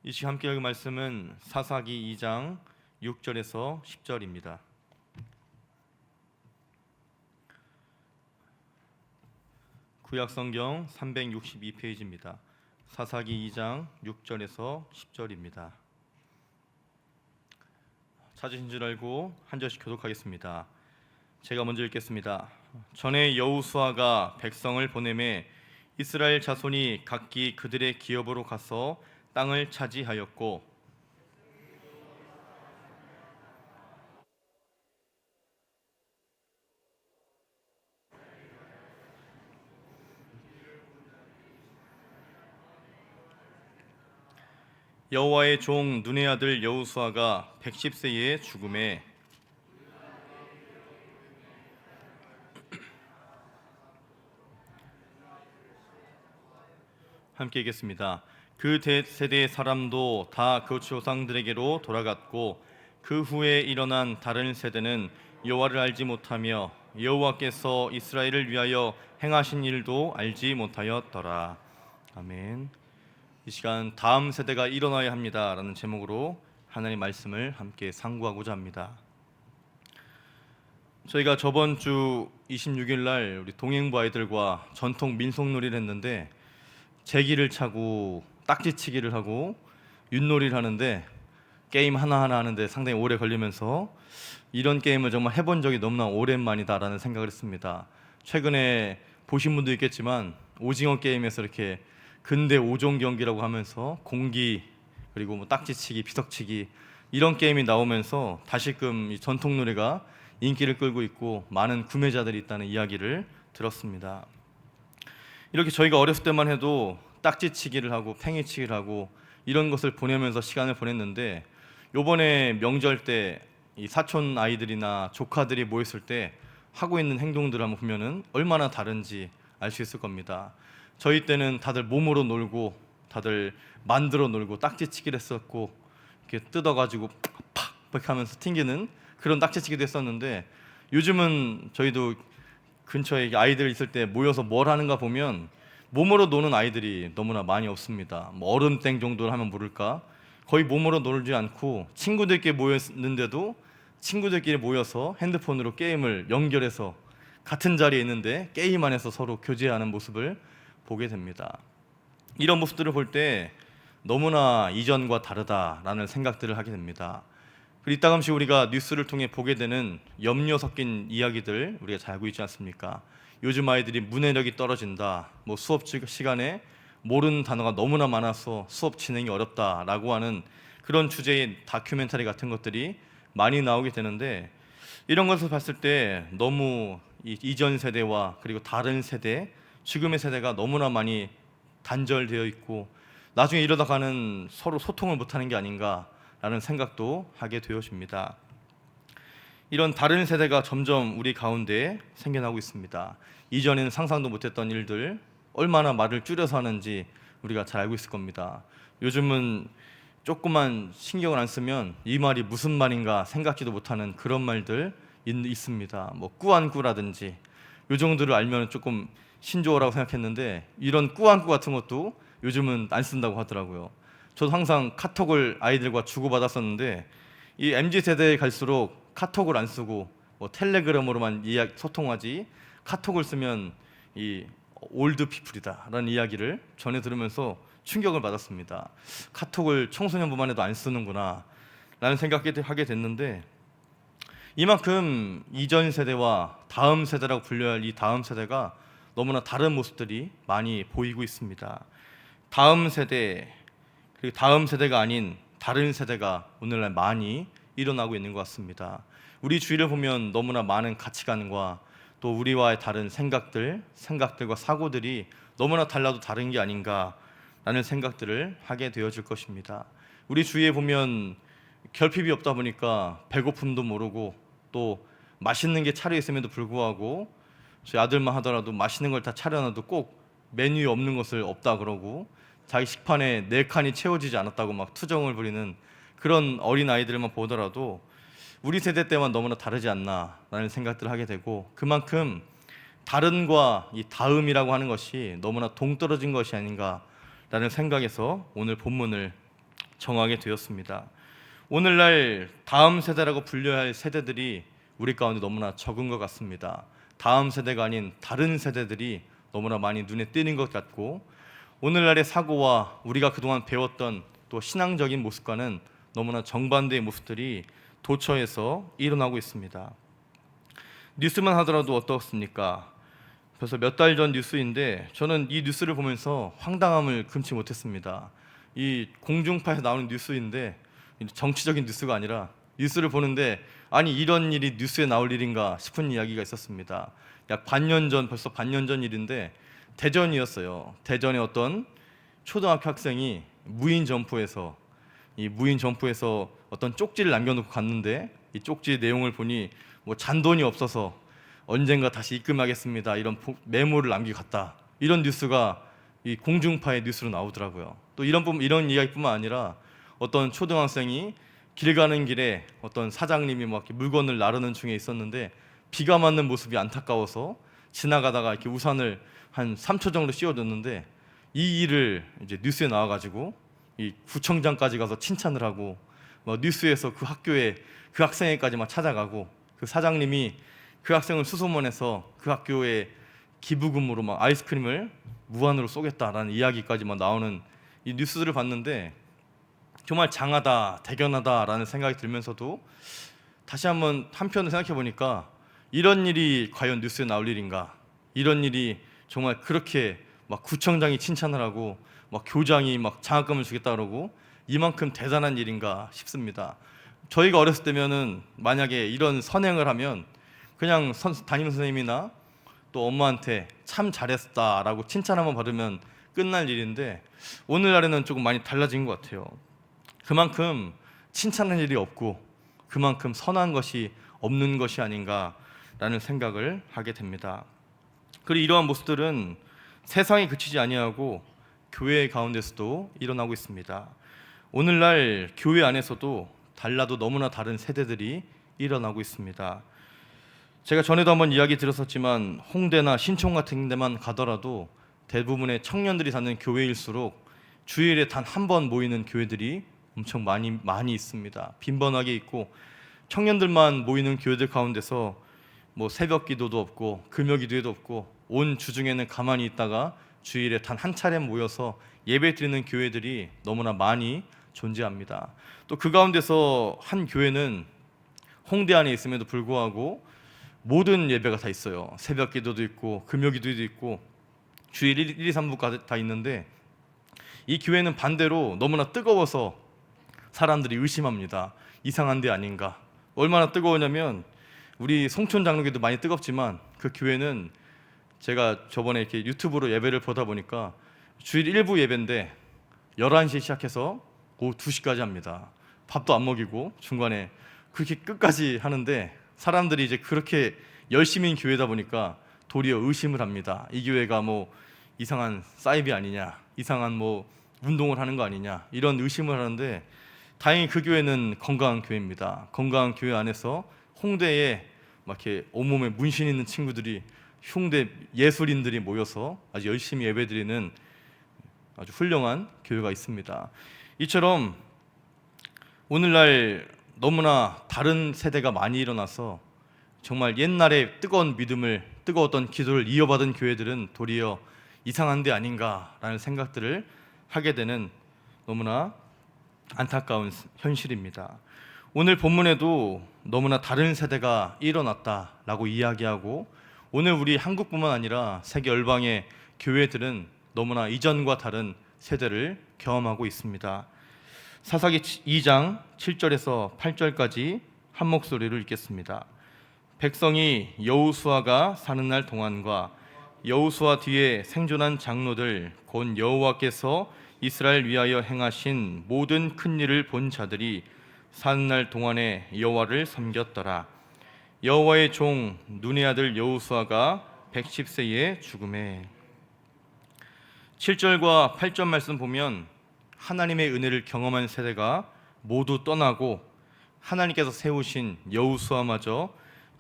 이 시간 함께 읽을 말씀은 사사기 2장 6절에서 10절입니다. 구약성경 362페이지입니다. 사사기 2장 6절에서 10절입니다. 찾으신 줄 알고 한 절씩 교독하겠습니다. 제가 먼저 읽겠습니다. 전에 여호수아가 백성을 보내매 이스라엘 자손이 각기 그들의 기업으로 가서 땅을 차지하였고 여호와의 종 눈의 아들 여호수아가 110세에 죽음에 함께 읽겠습니다. 그 세대의 사람도 다 그 조상들에게로 돌아갔고 그 후에 일어난 다른 세대는 여호와를 알지 못하며 여호와께서 이스라엘을 위하여 행하신 일도 알지 못하였더라. 아멘. 이 시간 다음 세대가 일어나야 합니다라는 제목으로 하나님의 말씀을 함께 상고하고자 합니다. 저희가 저번 주 26일 날 우리 동행부 아이들과 전통 민속놀이를 했는데 제기를 차고 딱지치기를 하고 윷놀이를 하는데 게임 하나하나 하는데 상당히 오래 걸리면서 이런 게임을 정말 해본 적이 너무나 오랜만이다라는 생각을 했습니다. 최근에 보신 분도 있겠지만 오징어 게임에서 이렇게 근대 5종 경기라고 하면서 공기 그리고 뭐 딱지치기, 비석치기 이런 게임이 나오면서 다시금 이 전통놀이가 인기를 끌고 있고 많은 구매자들이 있다는 이야기를 들었습니다. 이렇게 저희가 어렸을 때만 해도 딱지치기를 하고 팽이치기를 하고 이런 것을 보내면서 시간을 보냈는데 요번에 명절 때 이 사촌 아이들이나 조카들이 모였을 때 하고 있는 행동들을 한번 보면은 얼마나 다른지 알 수 있을 겁니다. 저희 때는 다들 몸으로 놀고 다들 만들어 놀고 딱지치기를 했었고 이렇게 뜯어가지고 팍 이렇게 하면서 튕기는 그런 딱지치기도 했었는데 요즘은 저희도 근처에 아이들 있을 때 모여서 뭘 하는가 보면 몸으로 노는 아이들이 너무나 많이 없습니다. 뭐 얼음땡 정도를 하면 모를까 거의 몸으로 놀지 않고 친구들끼리 모였는데도 친구들끼리 모여서 핸드폰으로 게임을 연결해서 같은 자리에 있는데 게임 안에서 서로 교제하는 모습을 보게 됩니다. 이런 모습들을 볼 때 너무나 이전과 다르다라는 생각들을 하게 됩니다. 그리고 이따금씩 우리가 뉴스를 통해 보게 되는 염려 섞인 이야기들 우리가 잘 알고 있지 않습니까? 요즘 아이들이 문해력이 떨어진다, 뭐 수업 시간에 모르는 단어가 너무나 많아서 수업 진행이 어렵다라고 하는 그런 주제의 다큐멘터리 같은 것들이 많이 나오게 되는데 이런 것을 봤을 때 너무 이전 세대와 그리고 다른 세대, 지금의 세대가 너무나 많이 단절되어 있고 나중에 이러다가는 서로 소통을 못하는 게 아닌가라는 생각도 하게 되어집니다. 이런 다른 세대가 점점 우리 가운데 생겨나고 있습니다. 이전에는 상상도 못했던 일들 얼마나 말을 줄여서 하는지 우리가 잘 알고 있을 겁니다. 요즘은 조금만 신경을 안 쓰면 이 말이 무슨 말인가 생각지도 못하는 그런 말들 있습니다. 뭐 꾸안꾸라든지 요 정도를 알면 조금 신조어라고 생각했는데 이런 꾸안꾸 같은 것도 요즘은 안 쓴다고 하더라고요. 저도 항상 카톡을 아이들과 주고받았었는데 이 MZ세대에 갈수록 카톡을 안 쓰고 뭐 텔레그램으로만 소통하지 카톡을 쓰면 이 올드 피플이다라는 이야기를 전해 들으면서 충격을 받았습니다. 카톡을 청소년부만 해도 안 쓰는구나 라는 생각을 하게 됐는데 이만큼 이전 세대와 다음 세대라고 불려야 할 이 다음 세대가 너무나 다른 모습들이 많이 보이고 있습니다. 다음 세대 그리고 다음 세대가 아닌 다른 세대가 오늘날 많이 일어나고 있는 것 같습니다. 우리 주위를 보면 너무나 많은 가치관과 또 우리와의 다른 생각들과 사고들이 너무나 달라도 다른 게 아닌가라는 생각들을 하게 되어질 것입니다. 우리 주위에 보면 결핍이 없다 보니까 배고픔도 모르고 또 맛있는 게 차려 있음에도 불구하고 저희 아들만 하더라도 맛있는 걸 다 차려놔도 꼭 메뉴에 없는 것을 없다 그러고 자기 식판에 4칸이 채워지지 않았다고 막 투정을 부리는 그런 어린 아이들만 보더라도 우리 세대 때만 너무나 다르지 않나라는 생각들을 하게 되고 그만큼 다른과 이 다음이라고 하는 것이 너무나 동떨어진 것이 아닌가라는 생각에서 오늘 본문을 정하게 되었습니다. 오늘날 다음 세대라고 불려야 할 세대들이 우리 가운데 너무나 적은 것 같습니다. 다음 세대가 아닌 다른 세대들이 너무나 많이 눈에 띄는 것 같고, 오늘날의 사고와 우리가 그동안 배웠던 또 신앙적인 모습과는 너무나 정반대의 모습들이 도처에서 일어나고 있습니다. 뉴스만 하더라도 어떻습니까? 벌써 몇 달 전 뉴스인데 저는 이 뉴스를 보면서 황당함을 금치 못했습니다. 이 공중파에서 나오는 뉴스인데 정치적인 뉴스가 아니라 뉴스를 보는데 아니 이런 일이 뉴스에 나올 일인가 싶은 이야기가 있었습니다. 약 반년 전, 벌써 반년 전 일인데 대전이었어요. 대전의 어떤 초등학교 학생이 무인 점포에서 어떤 쪽지를 남겨놓고 갔는데 이 쪽지 내용을 보니 뭐 잔돈이 없어서 언젠가 다시 입금하겠습니다 이런 메모를 남기고 갔다, 이런 뉴스가 이 공중파의 뉴스로 나오더라고요. 또 이런 이야기뿐만 아니라 어떤 초등학생이 길 가는 길에 어떤 사장님이 막 물건을 나르는 중에 있었는데 비가 맞는 모습이 안타까워서 지나가다가 이렇게 우산을 한 3초 정도 씌워줬는데 이 일을 이제 뉴스에 나와가지고 이 구청장까지 가서 칭찬을 하고 뉴스에서 그 학교에 그 학생에까지 막 찾아가고 그 사장님이 그 학생을 수소문해서 그 학교에 기부금으로 막 아이스크림을 무한으로 쏘겠다라는 이야기까지 막 나오는 이 뉴스들을 봤는데 정말 장하다, 대견하다라는 생각이 들면서도 다시 한번 한편으로 생각해 보니까 이런 일이 과연 뉴스에 나올 일인가? 이런 일이 정말 그렇게 막 구청장이 칭찬을 하고 막 교장이 막 장학금을 주겠다 그러고 이만큼 대단한 일인가 싶습니다. 저희가 어렸을 때면은 만약에 이런 선행을 하면 그냥 담임 선생님이나 또 엄마한테 참 잘했다라고 칭찬 한번 받으면 끝날 일인데 오늘날에는 조금 많이 달라진 것 같아요. 그만큼 칭찬할 일이 없고 그만큼 선한 것이 없는 것이 아닌가라는 생각을 하게 됩니다. 그리고 이러한 모습들은 세상에 그치지 아니하고 교회 가운데서도 일어나고 있습니다. 오늘날 교회 안에서도 달라도 너무나 다른 세대들이 일어나고 있습니다. 제가 전에도 한번 이야기 드렸었지만 홍대나 신촌 같은 데만 가더라도 대부분의 청년들이 사는 교회일수록 주일에 단 한 번 모이는 교회들이 엄청 많이 있습니다. 빈번하게 있고 청년들만 모이는 교회들 가운데서 뭐 새벽 기도도 없고 금요 기도회도 없고 온 주중에는 가만히 있다가 주일에 단 한 차례 모여서 예배 드리는 교회들이 너무나 많이 존재합니다. 또 그 가운데서 한 교회는 홍대 안에 있음에도 불구하고 모든 예배가 다 있어요. 새벽 기도도 있고 금요 기도도 있고 주일 1, 2, 3부가 다 있는데 이 교회는 반대로 너무나 뜨거워서 사람들이 의심합니다. 이상한 데 아닌가. 얼마나 뜨거우냐면 우리 송촌 장로교도 많이 뜨겁지만 그 교회는 제가 저번에 이렇게 유튜브로 예배를 보다 보니까 주일 1부 예배인데 11시에 시작해서 오후 2시까지 합니다. 밥도 안 먹이고 중간에 그렇게 끝까지 하는데 사람들이 이제 그렇게 열심인 교회다 보니까 도리어 의심을 합니다. 이 교회가 뭐 이상한 사이비 아니냐, 이상한 뭐 운동을 하는 거 아니냐, 이런 의심을 하는데 다행히 그 교회는 건강한 교회입니다. 건강한 교회 안에서 홍대에 막 이렇게 온몸에 문신 있는 친구들이 흉대 예술인들이 모여서 아주 열심히 예배드리는 아주 훌륭한 교회가 있습니다. 이처럼 오늘날 너무나 다른 세대가 많이 일어나서 정말 옛날에 뜨거웠던 기도를 이어받은 교회들은 도리어 이상한 데 아닌가라는 생각들을 하게 되는 너무나 안타까운 현실입니다. 오늘 본문에도 너무나 다른 세대가 일어났다라고 이야기하고 오늘 우리 한국뿐만 아니라 세계 열방의 교회들은 너무나 이전과 다른 세대를 경험하고 있습니다. 사사기 2장 7절에서 8절까지 한 목소리로 읽겠습니다. 백성이 여호수아가 사는 날 동안과 여호수아 뒤에 생존한 장로들 곧 여호와께서 이스라엘 위하여 행하신 모든 큰 일을 본 자들이 사는 날 동안에 여호와를 섬겼더라. 여호와의 종 눈의 아들 여호수아가 110세에 죽음에. 7절과 8절 말씀 보면 하나님의 은혜를 경험한 세대가 모두 떠나고 하나님께서 세우신 여호수아마저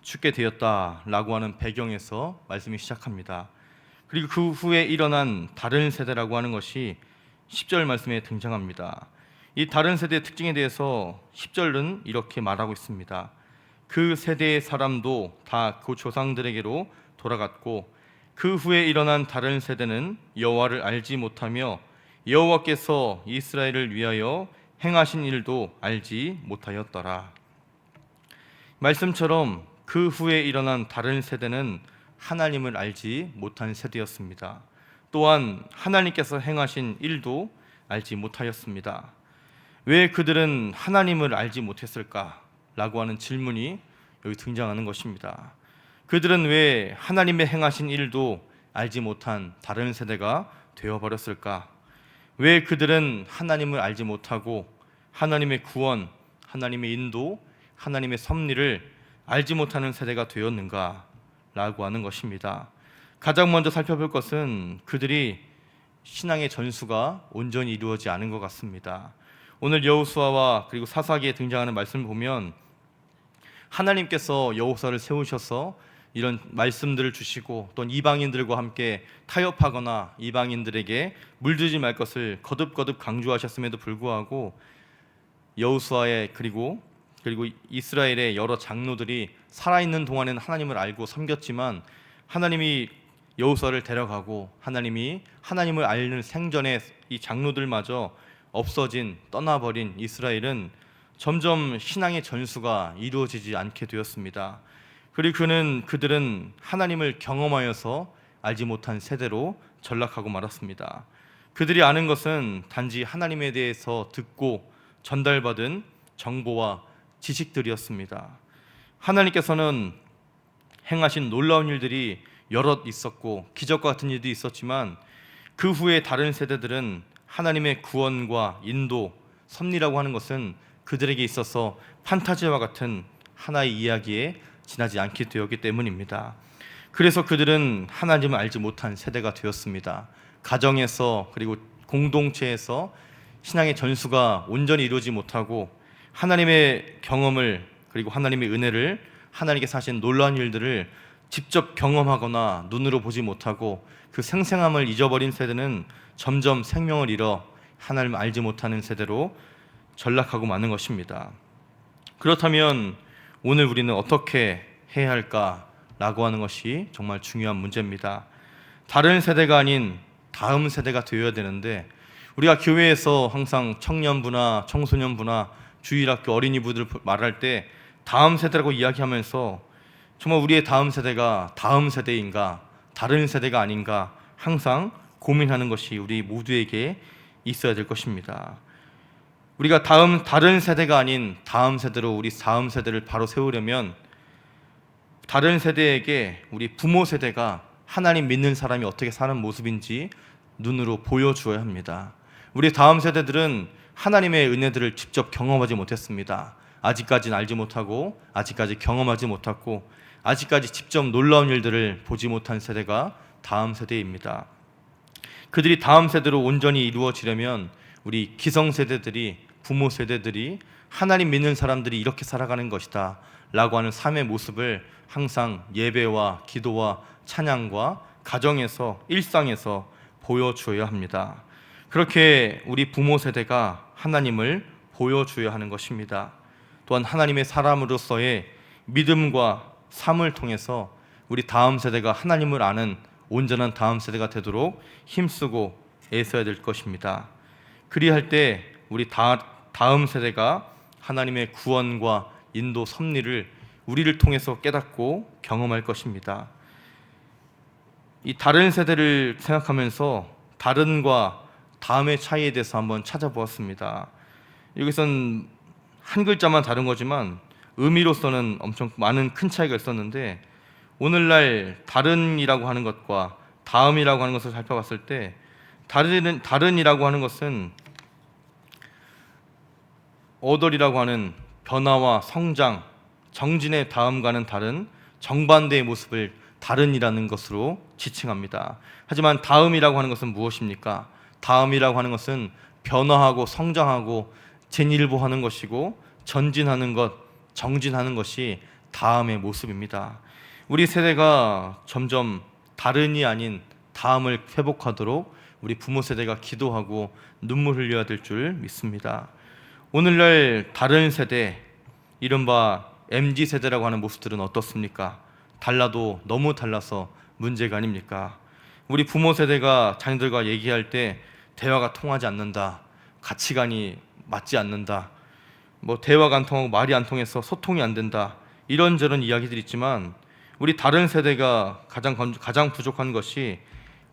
죽게 되었다라고 하는 배경에서 말씀이 시작합니다. 그리고 그 후에 일어난 다른 세대라고 하는 것이 10절 말씀에 등장합니다. 이 다른 세대의 특징에 대해서 10절은 이렇게 말하고 있습니다. 그 세대의 사람도 다 그 조상들에게로 돌아갔고 그 후에 일어난 다른 세대는 여호와를 알지 못하며 여호와께서 이스라엘을 위하여 행하신 일도 알지 못하였더라. 말씀처럼 그 후에 일어난 다른 세대는 하나님을 알지 못한 세대였습니다. 또한 하나님께서 행하신 일도 알지 못하였습니다. 왜 그들은 하나님을 알지 못했을까? 라고 하는 질문이 여기 등장하는 것입니다. 그들은 왜 하나님의 행하신 일도 알지 못한 다른 세대가 되어버렸을까? 왜 그들은 하나님을 알지 못하고 하나님의 구원, 하나님의 인도, 하나님의 섭리를 알지 못하는 세대가 되었는가? 라고 하는 것입니다. 가장 먼저 살펴볼 것은 그들이 신앙의 전수가 온전히 이루어지지 않은 것 같습니다. 오늘 여호수아와 그리고 사사기에 등장하는 말씀을 보면 하나님께서 여호수아를 세우셔서 이런 말씀들을 주시고 또 이방인들과 함께 타협하거나 이방인들에게 물들지 말 것을 거듭거듭 강조하셨음에도 불구하고 여호수아의 그리고 이스라엘의 여러 장로들이 살아있는 동안에는 하나님을 알고 섬겼지만 하나님이 여호수아를 데려가고 하나님이 하나님을 알는 생전에 이 장로들마저 없어진 떠나버린 이스라엘은 점점 신앙의 전수가 이루어지지 않게 되었습니다. 그리고 그들은 하나님을 경험하여서 알지 못한 세대로 전락하고 말았습니다. 그들이 아는 것은 단지 하나님에 대해서 듣고 전달받은 정보와 지식들이었습니다. 하나님께서는 행하신 놀라운 일들이 여럿 있었고 기적과 같은 일도 있었지만 그 후에 다른 세대들은 하나님의 구원과 인도, 섭리라고 하는 것은 그들에게 있어서 판타지와 같은 하나의 이야기에 지나지 않게 되었기 때문입니다. 그래서 그들은 하나님을 알지 못한 세대가 되었습니다. 가정에서 그리고 공동체에서 신앙의 전수가 온전히 이루어지지 못하고 하나님의 경험을 그리고 하나님의 은혜를 하나님께서 하신 놀라운 일들을 직접 경험하거나 눈으로 보지 못하고 그 생생함을 잊어버린 세대는 점점 생명을 잃어 하나님을 알지 못하는 세대로 전락하고 마는 것입니다. 그렇다면 오늘 우리는 어떻게 해야 할까라고 하는 것이 정말 중요한 문제입니다. 다른 세대가 아닌 다음 세대가 되어야 되는데 우리가 교회에서 항상 청년부나 청소년부나 주일학교 어린이부들 말할 때 다음 세대라고 이야기하면서 정말 우리의 다음 세대가 다음 세대인가 다른 세대가 아닌가 항상 고민하는 것이 우리 모두에게 있어야 될 것입니다. 우리가 다른 세대가 아닌 다음 세대로 우리 다음 세대를 바로 세우려면 다른 세대에게 우리 부모 세대가 하나님 믿는 사람이 어떻게 사는 모습인지 눈으로 보여주어야 합니다. 우리 다음 세대들은 하나님의 은혜들을 직접 경험하지 못했습니다. 아직까지는 알지 못하고 아직까지 경험하지 못했고 아직까지 직접 놀라운 일들을 보지 못한 세대가 다음 세대입니다. 그들이 다음 세대로 온전히 이루어지려면 우리 기성세대들이 부모 세대들이 하나님 믿는 사람들이 이렇게 살아가는 것이다 라고 하는 삶의 모습을 항상 예배와 기도와 찬양과 가정에서 일상에서 보여줘야 합니다. 그렇게 우리 부모 세대가 하나님을 보여줘야 하는 것입니다. 또한 하나님의 사람으로서의 믿음과 삶을 통해서 우리 다음 세대가 하나님을 아는 온전한 다음 세대가 되도록 힘쓰고 애써야 될 것입니다. 그리할 때 우리 다음 세대가 하나님의 구원과 인도 섭리를 우리를 통해서 깨닫고 경험할 것입니다. 이 다른 세대를 생각하면서 다른과 다음의 차이에 대해서 한번 찾아보았습니다. 여기선 한 글자만 다른 거지만 의미로서는 엄청 많은 큰 차이가 있었는데 오늘날 다른이라고 하는 것과 다음이라고 하는 것을 살펴봤을 때 다른이라고 하는 것은 오더리라고 하는 변화와 성장, 정진의 다음과는 다른 정반대의 모습을 다른이라는 것으로 지칭합니다. 하지만 다음이라고 하는 것은 무엇입니까? 다음이라고 하는 것은 변화하고 성장하고 진일보하는 것이고 전진하는 것, 정진하는 것이 다음의 모습입니다. 우리 세대가 점점 다른이 아닌 다음을 회복하도록 우리 부모 세대가 기도하고 눈물 흘려야 될 줄 믿습니다. 오늘날 다른 세대, 이른바 MZ세대라고 하는 모습들은 어떻습니까? 달라도 너무 달라서 문제가 아닙니까? 우리 부모 세대가 자녀들과 얘기할 때 대화가 통하지 않는다, 가치관이 맞지 않는다, 대화가 안 통하고 말이 안 통해서 소통이 안 된다, 이런저런 이야기들이 있지만 우리 다른 세대가 가장 부족한 것이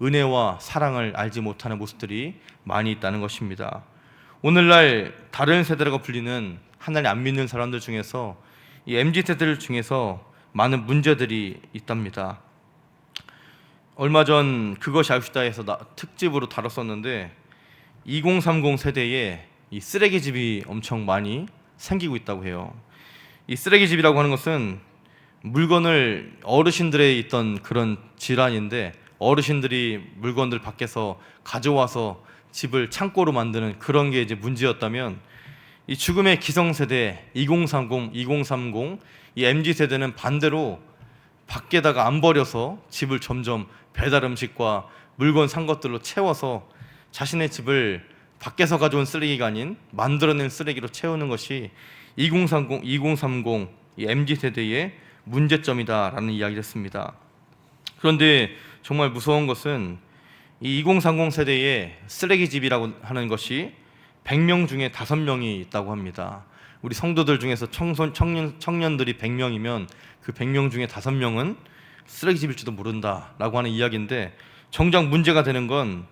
은혜와 사랑을 알지 못하는 모습들이 많이 있다는 것입니다. 오늘날 다른 세대라고 불리는 하나님 안 믿는 사람들 중에서 이 MZ세대들 중에서 많은 문제들이 있답니다. 얼마 전 그것이 알시다에서 특집으로 다뤘었는데 2030 세대에 이 쓰레기집이 엄청 많이 생기고 있다고 해요. 이 쓰레기집이라고 하는 것은 물건을, 어르신들의 있던 그런 질환인데 어르신들이 물건들 밖에서 가져와서 집을 창고로 만드는 그런 게 이제 문제였다면, 이 죽음의 기성세대 2030, 2030, 이 MZ세대는 반대로 밖에다가 안 버려서 집을 점점 배달 음식과 물건 산 것들로 채워서 자신의 집을 밖에서 가져온 쓰레기가 아닌 만들어낸 쓰레기로 채우는 것이 2030, 2030, 이 MZ세대의 문제점이다라는 이야기를 했습니다. 그런데 정말 무서운 것은 이 2030 세대의 쓰레기집이라고 하는 것이 100명 중에 5명이 있다고 합니다. 우리 성도들 중에서 청년들이 100명이면 그 100명 중에 5명은 쓰레기집일지도 모른다라고 하는 이야기인데, 정작 문제가 되는 건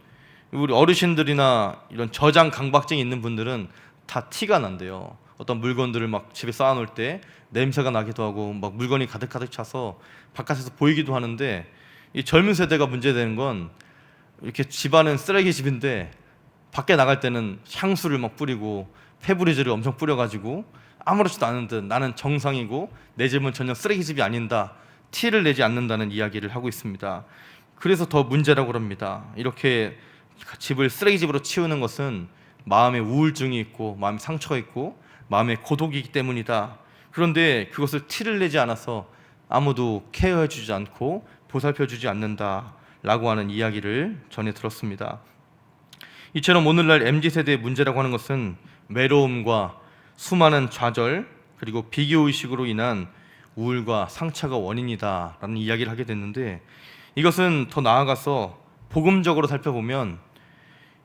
우리 어르신들이나 이런 저장 강박증이 있는 분들은 다 티가 난대요. 어떤 물건들을 막 집에 쌓아놓을 때 냄새가 나기도 하고 막 물건이 가득가득 차서 바깥에서 보이기도 하는데, 이 젊은 세대가 문제되는 건 이렇게 집안은 쓰레기집인데 밖에 나갈 때는 향수를 막 뿌리고 페브리즈를 엄청 뿌려가지고 아무렇지도 않은 듯 나는 정상이고 내 집은 전혀 쓰레기집이 아닌다, 티를 내지 않는다는 이야기를 하고 있습니다. 그래서 더 문제라고 합니다. 이렇게 집을 쓰레기집으로 치우는 것은 마음에 우울증이 있고 마음에 상처가 있고 마음에 고독이기 때문이다. 그런데 그것을 티를 내지 않아서 아무도 케어해주지 않고 보살펴주지 않는다라고 하는 이야기를 전해 들었습니다. 이처럼 오늘날 MZ세대의 문제라고 하는 것은 외로움과 수많은 좌절 그리고 비교의식으로 인한 우울과 상처가 원인이다라는 이야기를 하게 됐는데, 이것은 더 나아가서 복음적으로 살펴보면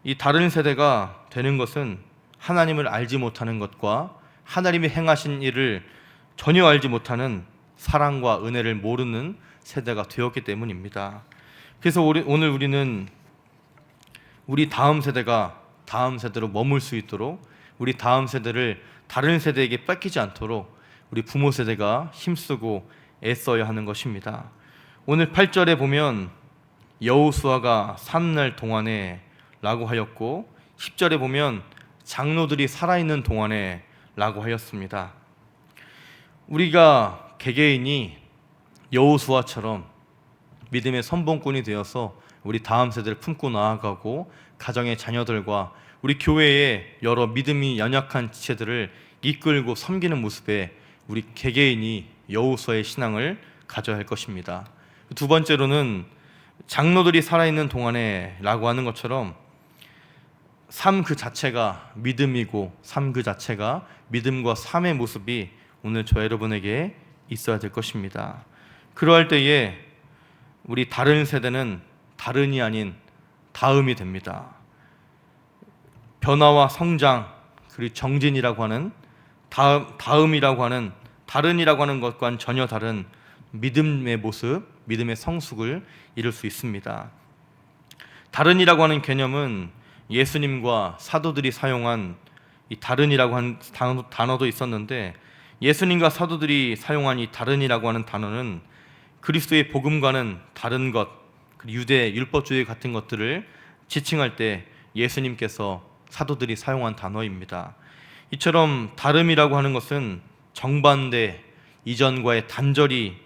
이 다른 세대가 되는 것은 하나님을 알지 못하는 것과 하나님이 행하신 일을 전혀 알지 못하는, 사랑과 은혜를 모르는 세대가 되었기 때문입니다. 그래서 오늘 우리는 우리 다음 세대가 다음 세대로 머물 수 있도록, 우리 다음 세대를 다른 세대에게 뺏기지 않도록 우리 부모 세대가 힘쓰고 애써야 하는 것입니다. 오늘 8절에 보면 여호수아가 삼날 동안에 라고 하였고, 10절에 보면 장로들이 살아있는 동안에 라고 하였습니다. 우리가 개개인이 여호수아처럼 믿음의 선봉꾼이 되어서 우리 다음 세대를 품고 나아가고 가정의 자녀들과 우리 교회의 여러 믿음이 연약한 지체들을 이끌고 섬기는 모습에 우리 개개인이 여호수아의 신앙을 가져야 할 것입니다. 두 번째로는 장로들이 살아있는 동안에 라고 하는 것처럼 삶 그 자체가 믿음이고 삶 그 자체가 믿음과 삶의 모습이 오늘 저 여러분에게 있어야 될 것입니다. 그러할 때에 우리 다른 세대는 다른이 아닌 다음이 됩니다. 변화와 성장 그리고 정진이라고 하는 다음이라고 하는 다른이라고 하는 것과는 전혀 다른 믿음의 모습, 믿음의 성숙을 이룰 수 있습니다. 다른이라고 하는 개념은 예수님과 사도들이 사용한 이 다른이라고 하는 단어도 있었는데, 예수님과 사도들이 사용한 이 다른이라고 하는 단어는 그리스도의 복음과는 다른 것, 유대 율법주의 같은 것들을 지칭할 때 예수님께서 사도들이 사용한 단어입니다. 이처럼 다름이라고 하는 것은 정반대, 이전과의 단절이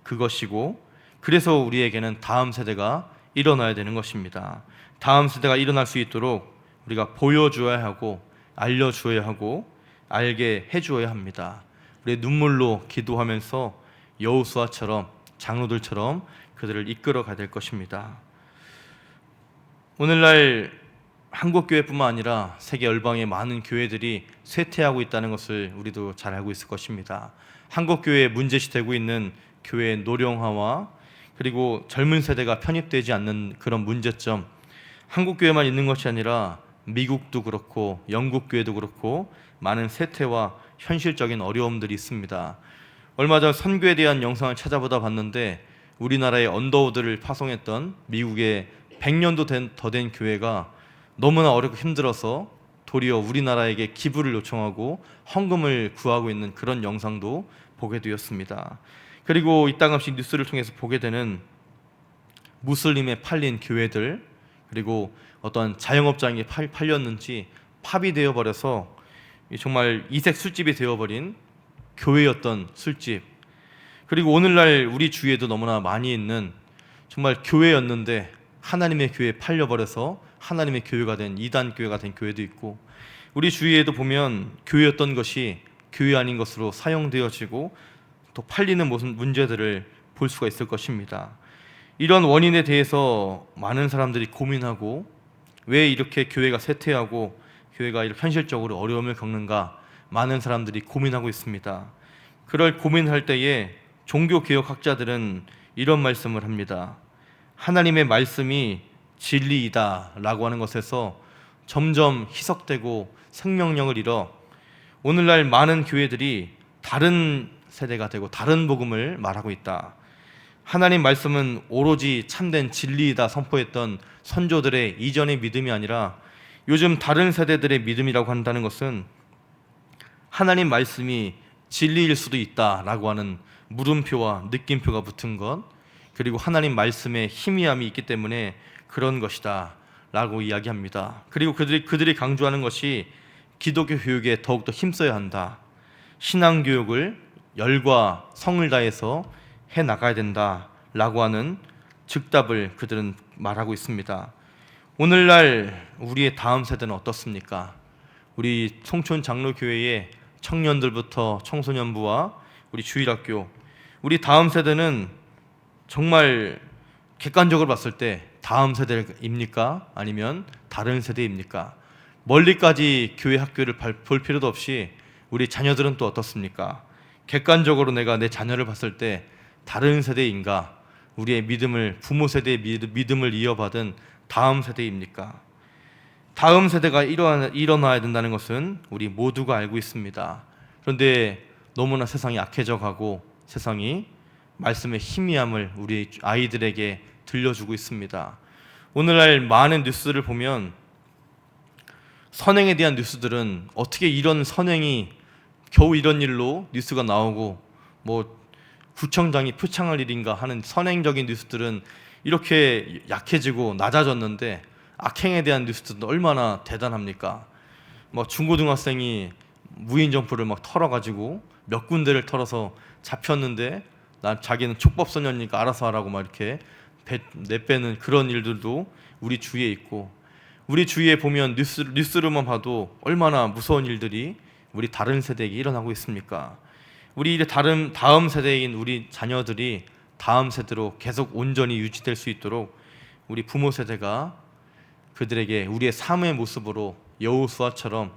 그것이고, 그래서 우리에게는 다음 세대가 일어나야 되는 것입니다. 다음 세대가 일어날 수 있도록 우리가 보여주어야 하고 알려주어야 하고 알게 해주어야 합니다. 우리의 눈물로 기도하면서 여호수아처럼 장로들처럼 그들을 이끌어 가야 될 것입니다. 오늘날 한국 교회뿐만 아니라 세계 열방의 많은 교회들이 쇠퇴하고 있다는 것을 우리도 잘 알고 있을 것입니다. 한국 교회에 문제시되고 있는 교회의 노령화와 그리고 젊은 세대가 편입되지 않는 그런 문제점, 한국 교회만 있는 것이 아니라 미국도 그렇고 영국 교회도 그렇고 많은 쇠퇴와 현실적인 어려움들이 있습니다. 얼마 전 선교에 대한 영상을 찾아보다 봤는데 우리나라의 언더우드를 파송했던 미국의 100년도 더 된 교회가 너무나 어렵고 힘들어서 도리어 우리나라에게 기부를 요청하고 헌금을 구하고 있는 그런 영상도 보게 되었습니다. 그리고 이따금씩 뉴스를 통해서 보게 되는 무슬림에 팔린 교회들, 그리고 어떤 자영업장에 팔렸는지 팝이 되어버려서 정말 이색 술집이 되어버린 교회였던 술집, 그리고 오늘날 우리 주위에도 너무나 많이 있는 정말 교회였는데 하나님의 교회에 팔려버려서 하나님의 교회가 된 이단 교회가 된 교회도 있고, 우리 주위에도 보면 교회였던 것이 교회 아닌 것으로 사용되어지고 또 팔리는 무슨 문제들을 볼 수가 있을 것입니다. 이런 원인에 대해서 많은 사람들이 고민하고 왜 이렇게 교회가 쇠퇴하고 교회가 이렇게 현실적으로 어려움을 겪는가 많은 사람들이 고민하고 있습니다. 그럴 고민할 때에 종교개혁학자들은 이런 말씀을 합니다. 하나님의 말씀이 진리이다 라고 하는 것에서 점점 희석되고 생명력을 잃어 오늘날 많은 교회들이 다른 세대가 되고 다른 복음을 말하고 있다. 하나님 말씀은 오로지 참된 진리이다 선포했던 선조들의 이전의 믿음이 아니라 요즘 다른 세대들의 믿음이라고 한다는 것은 하나님 말씀이 진리일 수도 있다라고 하는 물음표와 느낌표가 붙은 것, 그리고 하나님 말씀에 희미함이 있기 때문에 그런 것이다 라고 이야기합니다. 그리고 그들이 강조하는 것이 기독교 교육에 더욱더 힘써야 한다, 신앙교육을 열과 성을 다해서 해나가야 된다 라고 하는 즉답을 그들은 말하고 있습니다. 오늘날 우리의 다음 세대는 어떻습니까? 우리 송촌 장로교회의 청년들부터 청소년부와 우리 주일학교, 우리 다음 세대는 정말 객관적으로 봤을 때 다음 세대입니까? 아니면 다른 세대입니까? 멀리까지 교회 학교를 볼 필요도 없이 우리 자녀들은 또 어떻습니까? 객관적으로 내가 내 자녀를 봤을 때 다른 세대인가? 우리의 믿음을, 부모 세대의 믿음을 이어받은 다음 세대입니까? 다음 세대가 일어나야 된다는 것은 우리 모두가 알고 있습니다. 그런데 너무나 세상이 악해져 가고 세상이 말씀의 희미함을 우리 아이들에게 들려주고 있습니다. 오늘날 많은 뉴스를 보면 선행에 대한 뉴스들은 어떻게 이런 선행이 겨우 이런 일로 뉴스가 나오고 뭐 구청장이 표창할 일인가 하는 선행적인 뉴스들은 이렇게 약해지고 낮아졌는데 악행에 대한 뉴스들은 얼마나 대단합니까? 뭐 중고등학생이 무인 점포를 막 털어가지고 몇 군데를 털어서 잡혔는데 자기는 촉법소년이니까 알아서 하라고 막 이렇게 내빼는 그런 일들도 우리 주위에 있고, 우리 주위에 보면 뉴스로만 봐도 얼마나 무서운 일들이 우리 다른 세대에게 일어나고 있습니까? 우리 이제 다음 세대인 우리 자녀들이 다음 세대로 계속 온전히 유지될 수 있도록 우리 부모 세대가 그들에게 우리의 삶의 모습으로 여호수아처럼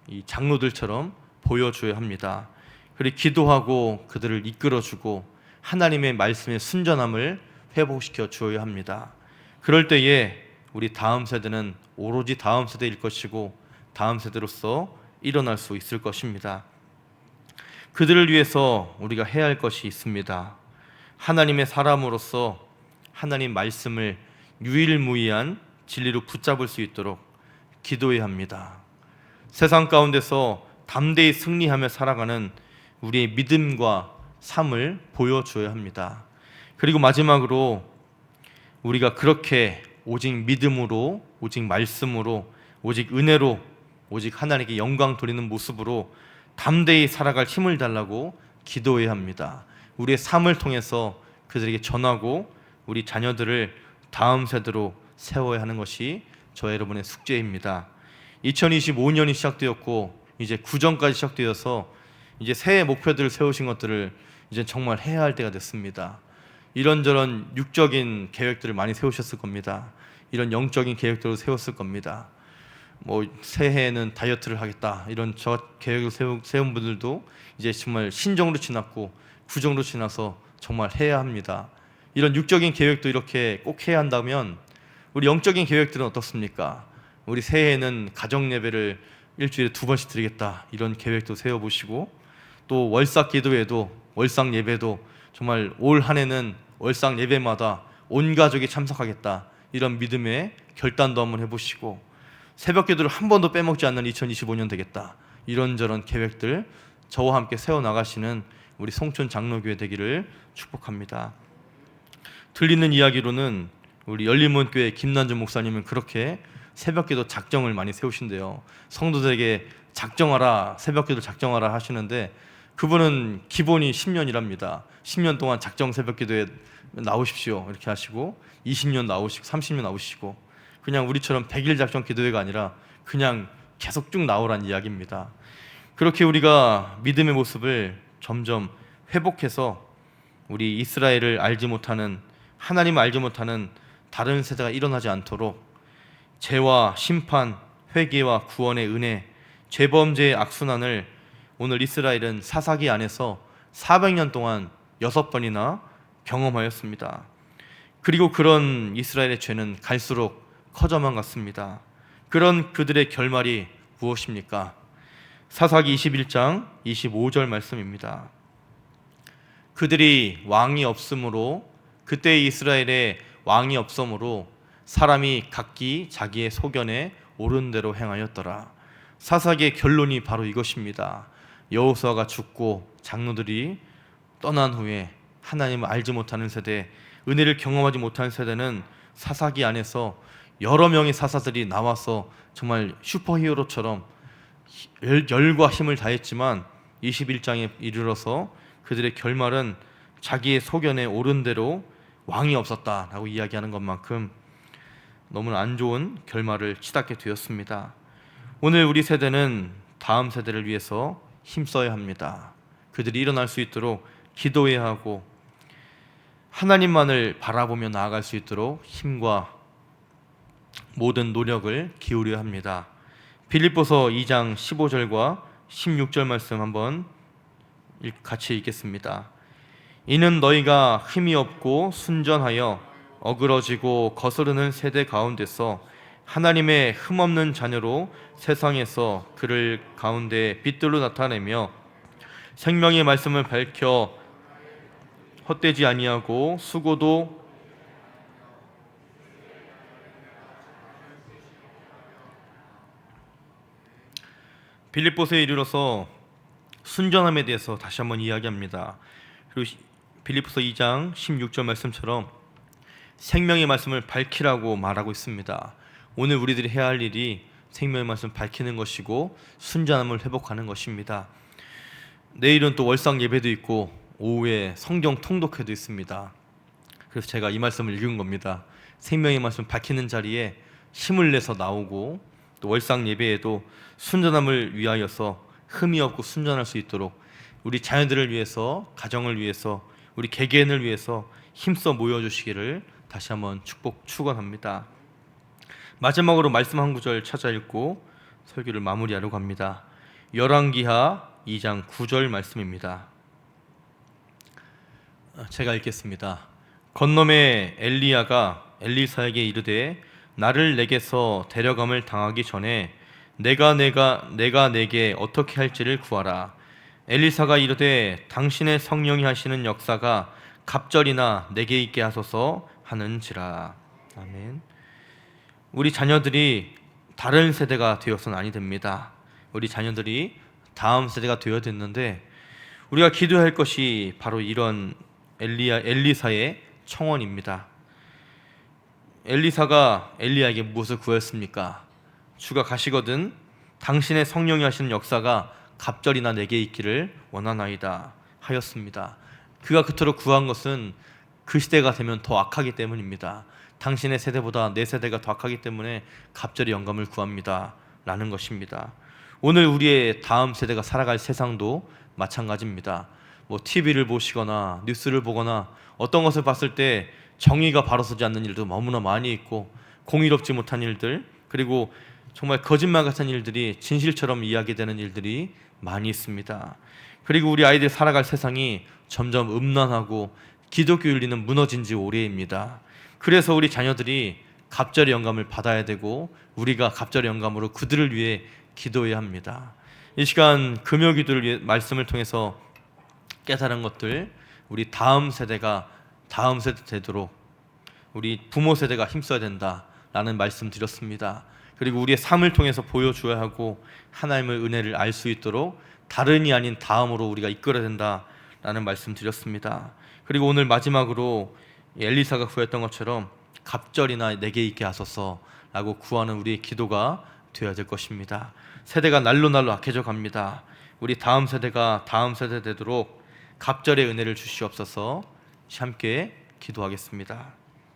이 장로들처럼 보여줘야 합니다. 그리고 기도하고 그들을 이끌어주고 하나님의 말씀의 순전함을 회복시켜 주어야 합니다. 그럴 때에 우리 다음 세대는 오로지 다음 세대일 것이고 다음 세대로서 일어날 수 있을 것입니다. 그들을 위해서 우리가 해야 할 것이 있습니다. 하나님의 사람으로서 하나님 말씀을 유일무이한 진리로 붙잡을 수 있도록 기도해야 합니다. 세상 가운데서 담대히 승리하며 살아가는 우리의 믿음과 삶을 보여줘야 합니다. 그리고 마지막으로 우리가 그렇게 오직 믿음으로, 오직 말씀으로, 오직 은혜로, 오직 하나님께 영광 돌리는 모습으로 담대히 살아갈 힘을 달라고 기도해야 합니다. 우리의 삶을 통해서 그들에게 전하고 우리 자녀들을 다음 세대로 세워야 하는 것이 저와 여러분의 숙제입니다. 2025년이 시작되었고 이제 구정까지 시작되어서 이제 새해 목표들을 세우신 것들을 이제 정말 해야 할 때가 됐습니다. 이런저런 육적인 계획들을 많이 세우셨을 겁니다. 이런 영적인 계획들을 세웠을 겁니다. 뭐 새해에는 다이어트를 하겠다 이런 저 계획을 세운 분들도 이제 정말 신정으로 지났고 구정으로 지나서 정말 해야 합니다. 이런 육적인 계획도 이렇게 꼭 해야 한다면 우리 영적인 계획들은 어떻습니까? 우리 새해에는 가정 예배를 일주일에 2번씩 드리겠다 이런 계획도 세워보시고, 또 월삭 기도회도 월삭 예배도 정말 올 한 해는 월삭 예배마다 온 가족이 참석하겠다 이런 믿음의 결단도 한번 해보시고, 새벽 기도를 한 번도 빼먹지 않는 2025년 되겠다 이런저런 계획들 저와 함께 세워나가시는 우리 송촌 장로교회 되기를 축복합니다. 들리는 이야기로는 우리 열린문교회 김난준 목사님은 그렇게 새벽기도 작정을 많이 세우신대요. 성도들에게 작정하라, 새벽기도 작정하라 하시는데 그분은 기본이 10년이랍니다. 10년 동안 작정 새벽기도에 나오십시오 이렇게 하시고 20년 나오시고 30년 나오시고, 그냥 우리처럼 100일 작정 기도회가 아니라 그냥 계속 쭉 나오란 이야기입니다. 그렇게 우리가 믿음의 모습을 점점 회복해서 우리 이스라엘을 알지 못하는, 하나님을 알지 못하는 다른 세대가 일어나지 않도록 죄와 심판, 회개와 구원의 은혜, 죄범죄의 악순환을 오늘 이스라엘은 사사기 안에서 400년 동안 6번이나 경험하였습니다. 그리고 그런 이스라엘의 죄는 갈수록 커져만 갔습니다. 그런 그들의 결말이 무엇입니까? 사사기 21장 25절 말씀입니다. 그들이 왕이 없으므로, 그때 이스라엘에 왕이 없으므로 사람이 각기 자기의 소견에 옳은 대로 행하였더라. 사사기의 결론이 바로 이것입니다. 여호수아가 죽고 장로들이 떠난 후에 하나님을 알지 못하는 세대, 은혜를 경험하지 못한 세대는 사사기 안에서 여러 명의 사사들이 나와서 정말 슈퍼히어로처럼 열과 힘을 다했지만 21장에 이르러서 그들의 결말은 자기의 소견에 옳은 대로 왕이 없었다라고 이야기하는 것만큼 너무나 안 좋은 결말을 치닫게 되었습니다. 오늘 우리 세대는 다음 세대를 위해서 힘써야 합니다. 그들이 일어날 수 있도록 기도해야 하고 하나님만을 바라보며 나아갈 수 있도록 힘과 모든 노력을 기울여야 합니다. 빌립보서 2장 15절과 16절 말씀 한번 같이 읽겠습니다. 이는 너희가 힘이 없고 순전하여 어그러지고 거스르는 세대 가운데서 하나님의 흠없는 자녀로 세상에서 그를 가운데 빛들로 나타내며 생명의 말씀을 밝혀 헛되지 아니하고 수고도 빌립보서에 이르러서 순전함에 대해서 다시 한번 이야기합니다. 그리고 빌립보서 2장 16절 말씀처럼 생명의 말씀을 밝히라고 말하고 있습니다. 오늘 우리들이 해야 할 일이 생명의 말씀을 밝히는 것이고 순전함을 회복하는 것입니다. 내일은 또 월상 예배도 있고 오후에 성경 통독회도 있습니다. 그래서 제가 이 말씀을 읽은 겁니다. 생명의 말씀을 밝히는 자리에 힘을 내서 나오고 또 월상 예배에도 순전함을 위하여서 흠이 없고 순전할 수 있도록 우리 자녀들을 위해서, 가정을 위해서, 우리 개개인을 위해서 힘써 모여주시기를 다시 한번 축원합니다. 마지막으로 말씀 한 구절 찾아 읽고 설교를 마무리하려고 합니다. 열왕기하 2장 9절 말씀입니다. 제가 읽겠습니다. 건nom의 엘리야가 엘리사에게 이르되 나를 내게서 데려감을 당하기 전에 내가 내게 어떻게 할지를 구하라. 엘리사가 이르되 당신의 성령이 하시는 역사가 갑절이나 내게 있게 하소서 하는지라. 아멘. 우리 자녀들이 다른 세대가 되어서는 아니 됩니다. 우리 자녀들이 다음 세대가 되어야 됐는데 우리가 기도할 것이 바로 이런 엘리사의 청원입니다. 엘리사가 엘리야에게 무엇을 구했습니까? 주가 가시거든 당신의 성령이 하시는 역사가 갑절이나 내게 있기를 원하나이다 하였습니다. 그가 그토록 구한 것은 그 시대가 되면 더 악하기 때문입니다. 당신의 세대보다 내 세대가 더 악하기 때문에 갑절의 영감을 구합니다 라는 것입니다. 오늘 우리의 다음 세대가 살아갈 세상도 마찬가지입니다. TV를 보시거나 뉴스를 보거나 어떤 것을 봤을 때 정의가 바로 서지 않는 일도 너무나 많이 있고 공의롭지 못한 일들, 그리고 정말 거짓말 같은 일들이 진실처럼 이야기되는 일들이 많이 있습니다. 그리고 우리 아이들 살아갈 세상이 점점 음란하고 기독교 윤리는 무너진 지 오래입니다. 그래서 우리 자녀들이 갑절의 영감을 받아야 되고 우리가 갑절의 영감으로 그들을 위해 기도해야 합니다. 이 시간 금요 기도를 위해 말씀을 통해서 깨달은 것들, 우리 다음 세대가 다음 세대 되도록 우리 부모 세대가 힘써야 된다라는 말씀 드렸습니다. 그리고 우리의 삶을 통해서 보여줘야 하고 하나님의 은혜를 알 수 있도록 다른이 아닌 다음으로 우리가 이끌어야 된다라는 말씀 드렸습니다. 그리고 오늘 마지막으로 엘리사가 구했던 것처럼 갑절이나 내게 있게 하소서라고 구하는 우리의 기도가 되어야 될 것입니다. 세대가 날로 악해져 갑니다. 우리 다음 세대가 다음 세대 되도록 갑절의 은혜를 주시옵소서. 함께 기도하겠습니다.